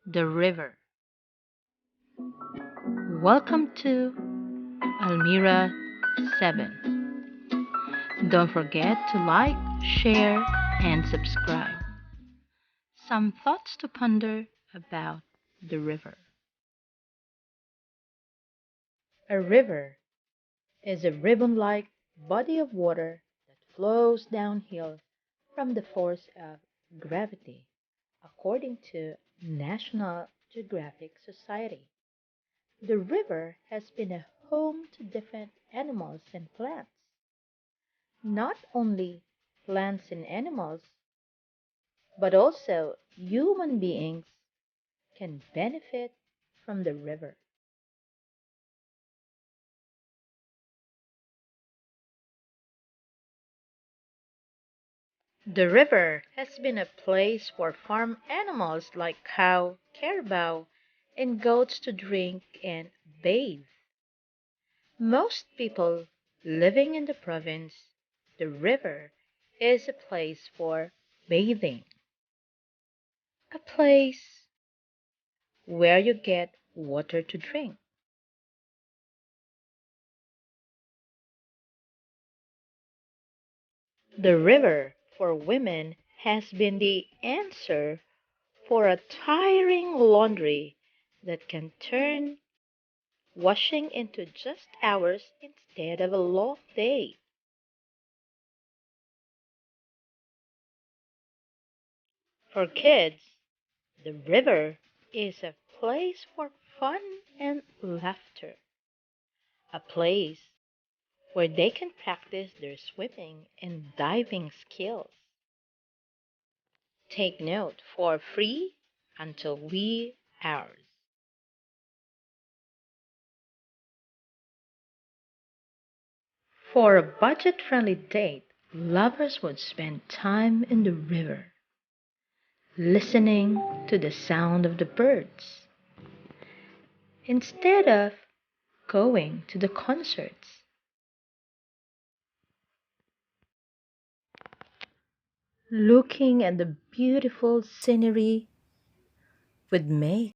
The river. Welcome to Almira 7. Don't forget to like, share, and subscribe. Some thoughts to ponder about the river. A river is a ribbon like body of water that flows downhill from the force of gravity, according to National Geographic Society. The river has been a home to different animals and plants. Not only plants and animals, but also human beings can benefit from the river. The river has been a place for farm animals like cow, carabao, and goats to drink and bathe. Most people living in the province, the river is a place for bathing, a place where you get water to drink. The river for women has been the answer for a tiring laundry that can turn washing into just hours instead of a long day. For kids, the river is a place for fun and laughter, a place where they can practice their swimming and diving skills. Take note for free until wee hours. For a budget friendly date, lovers would spend time in the river, listening to the sound of the birds, instead of going to the concerts. Looking at the beautiful scenery would make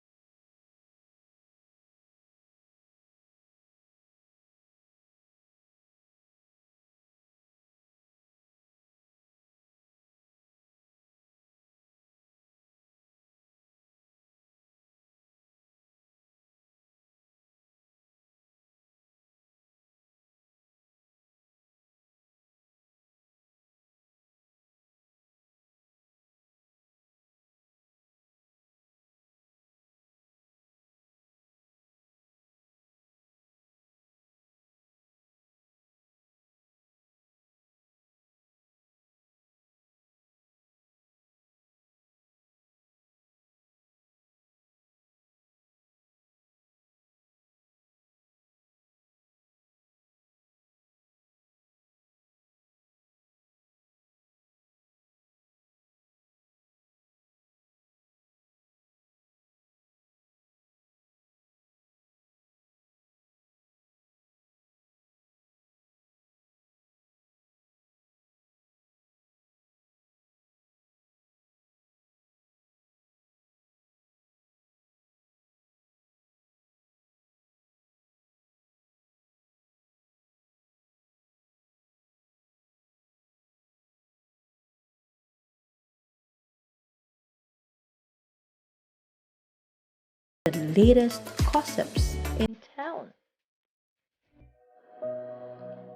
the latest gossips in town.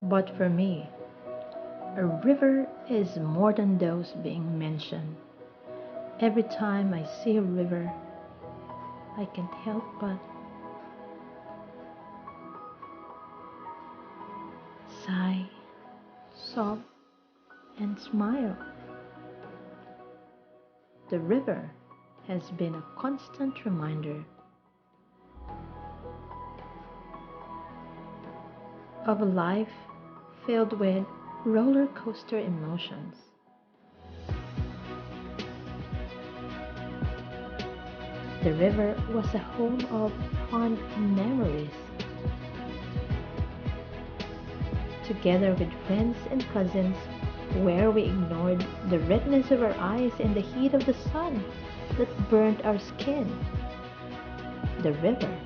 But for me, a river is more than those being mentioned. Every time I see a river, I can't help but sigh, sob, and smile. The river has been a constant reminder of a life filled with roller coaster emotions. The river was a home of fond memories, together with friends and cousins, where we ignored the redness of our eyes and the heat of the sun that burned our skin. The river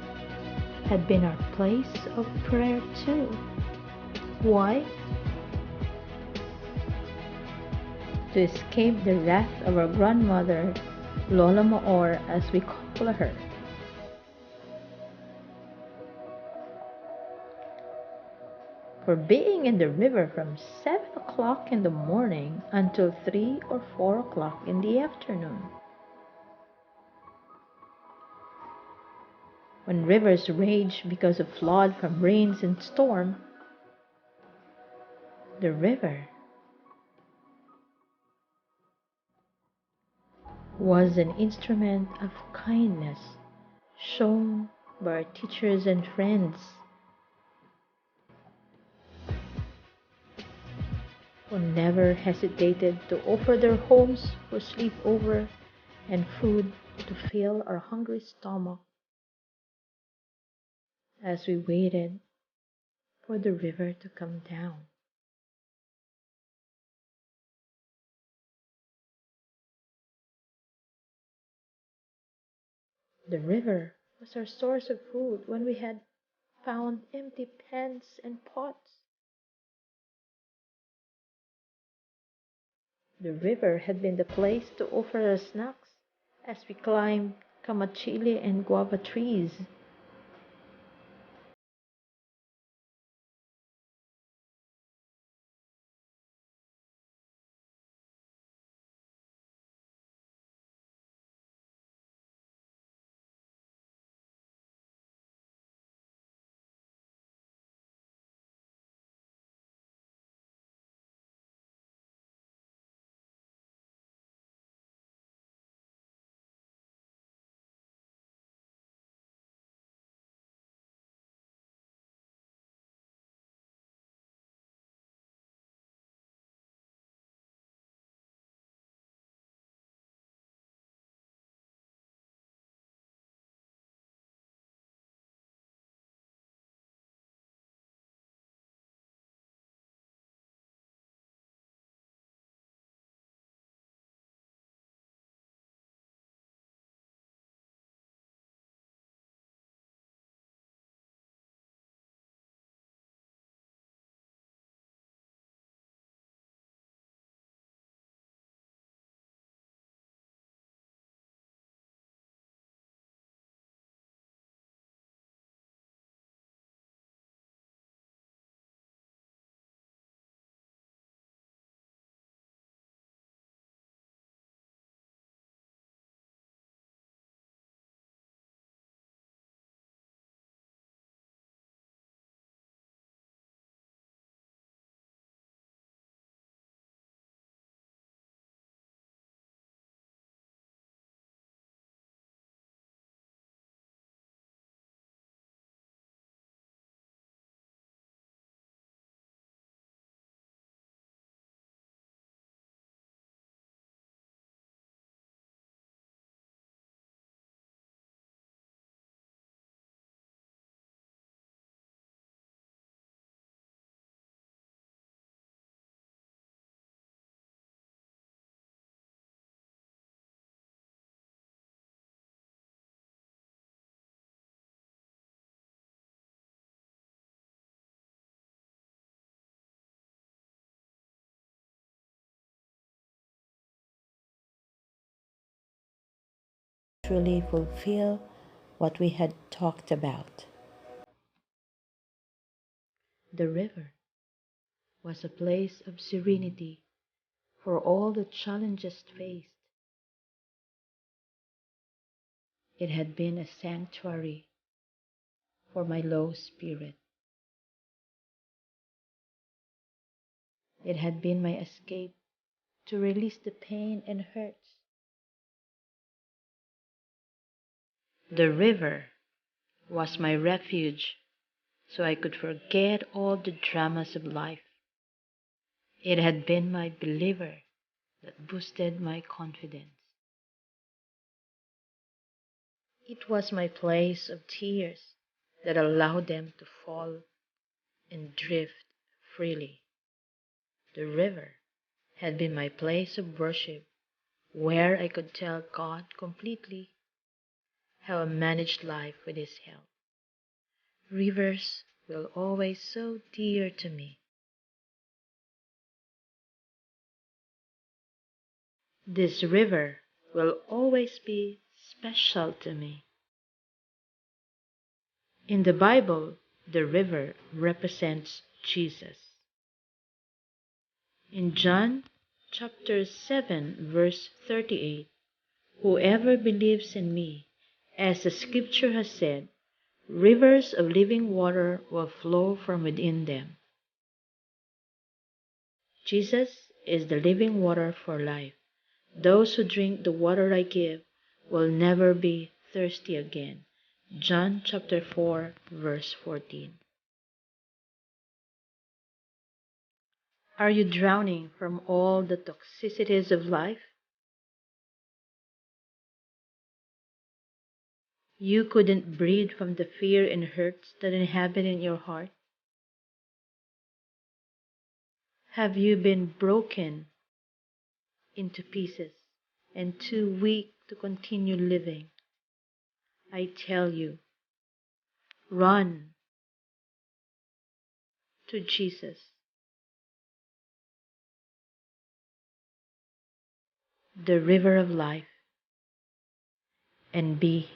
had been our place of prayer too. Why? To escape the wrath of our grandmother, Lola Maor as we call her. For being in the river from 7 o'clock in the morning until 3 or 4 o'clock in the afternoon. When rivers rage because of flood from rains and storm, the river was an instrument of kindness shown by our teachers and friends who never hesitated to offer their homes for sleepover and food to fill our hungry stomach as we waited for the river to come down. The river was our source of food when we had found empty pans and pots. The river had been the place to offer us snacks as we climbed camachile and guava trees. Truly fulfill what we had talked about. The river was a place of serenity for all the challenges faced. It had been a sanctuary for my low spirit. It had been my escape to release the pain and hurts. The river was my refuge so I could forget all the dramas of life. It had been my believer that boosted my confidence. It was my place of tears that allowed them to fall and drift freely. The river had been my place of worship where I could tell God completely how I managed life with his help. Rivers will always so dear to me. This river will always be special to me. In the Bible, the river represents Jesus. In John chapter 7, verse 38, whoever believes in me, as the scripture has said, rivers of living water will flow from within them. Jesus is the living water for life. Those who drink the water I give will never be thirsty again. John chapter 4, verse 14. Are you drowning from all the toxicities of life? You couldn't breathe from the fear and hurts that inhabit in your heart? Have you been broken into pieces and too weak to continue living? I tell you, run to Jesus, the river of life, and be